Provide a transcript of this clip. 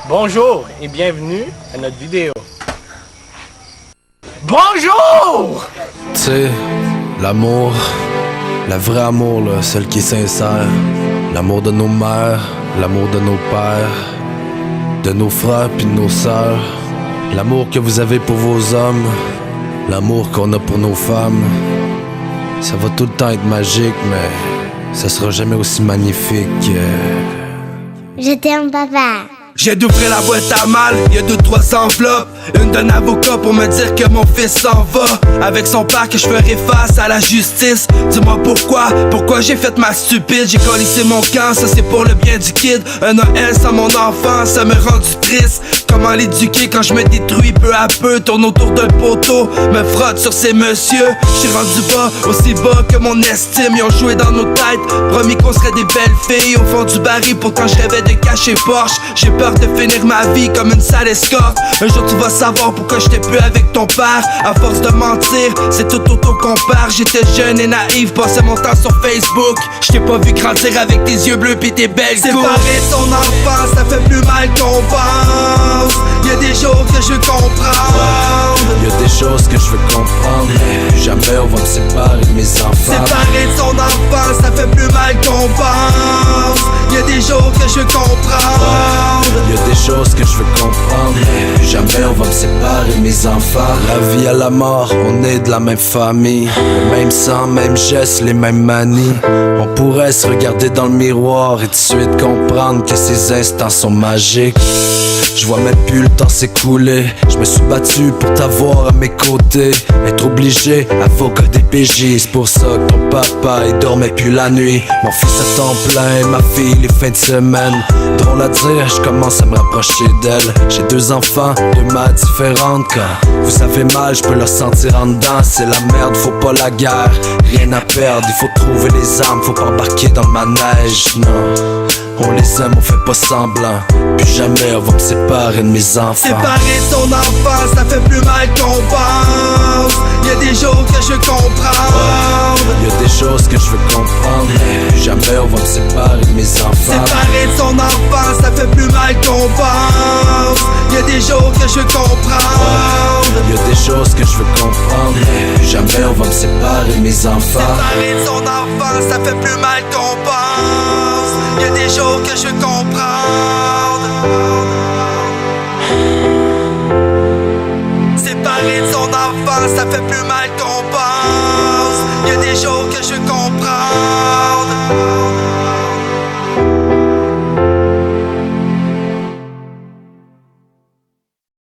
Bonjour et bienvenue à notre vidéo. Bonjour! Tu sais, l'amour, le vrai amour, là, celle qui est sincère. L'amour de nos mères, l'amour de nos pères, de nos frères puis de nos sœurs. L'amour que vous avez pour vos hommes, l'amour qu'on a pour nos femmes. Ça va tout le temps être magique, mais ça sera jamais aussi magnifique. Je t'aime, papa. J'ai d'ouvrir la boîte à mal, y'a 2-3 enveloppes. Une d'un avocat pour me dire que mon fils s'en va. Avec son père que je ferai face à la justice. Dis-moi pourquoi j'ai fait ma stupide. J'ai collissé mon camp, ça c'est pour le bien du kid. Un Noël sans mon enfant, ça me rend du triste. Comment l'éduquer quand je me détruis peu à peu. Tourne autour d'un poteau, me frotte sur ces messieurs. J'suis rendu bas, aussi bas que mon estime. Ils ont joué dans nos têtes, promis qu'on serait des belles filles. Au fond du baril, pourtant je rêvais de cacher Porsche. J'ai peur de finir ma vie comme une sale escorte. Un jour tu vas savoir pourquoi j'étais plus avec ton père. À force de mentir, c'est tout auto-compare. J'étais jeune et naïf, passais mon temps sur Facebook. J't'ai pas vu grandir avec tes yeux bleus pis tes belles couilles. Séparer ton enfance, ça fait plus mal qu'on pense. Y'a des choses que je veux comprendre. Y'a des choses que je veux comprendre. Plus jamais on va me séparer de mes enfants. Séparer ton enfance, ça fait plus mal qu'on pense. Y'a des choses que je veux comprendre. Y'a des choses que je veux comprendre. Plus jamais on va me séparer de mes enfants. La vie à la mort, on est de la même famille. Le même sang, même geste, les mêmes manies. On pourrait se regarder dans le miroir et tout de suite comprendre que ces instants sont magiques. Je vois même plus le temps s'écouler. Je me suis battu pour t'avoir à mes côtés. Être obligé, avocat des PJ. C'est pour ça que ton papa il dormait plus la nuit. Mon fils à temps plein, ma fille les fins de semaine. Drôle à dire, je commence à me rapprocher d'elle. J'ai 2 enfants, 2 mères différentes. Quand vous avez mal, je peux leur sentir en dedans. C'est la merde, faut pas la guerre. Rien à perdre, il faut trouver les armes. Faut pas embarquer dans le manège, non. On les aime, on fait pas semblant. Plus jamais on va me séparer de mes enfants. Séparer ton enfance, ça fait plus mal qu'on pense. Y'a des choses que je veux comprendre. Y'a des choses que je veux comprendre. Plus jamais on va me séparer de mes enfants. Séparer ton enfance, ça fait plus mal qu'on pense. Y'a des choses que je veux comprendre. Y'a des choses que je veux comprendre. Plus jamais on va me séparer de mes enfants. Séparer ton enfance, ça fait plus mal qu'on pense. Y'a des choses que je veux comprendre. Séparer ton enfance, ça fait plus mal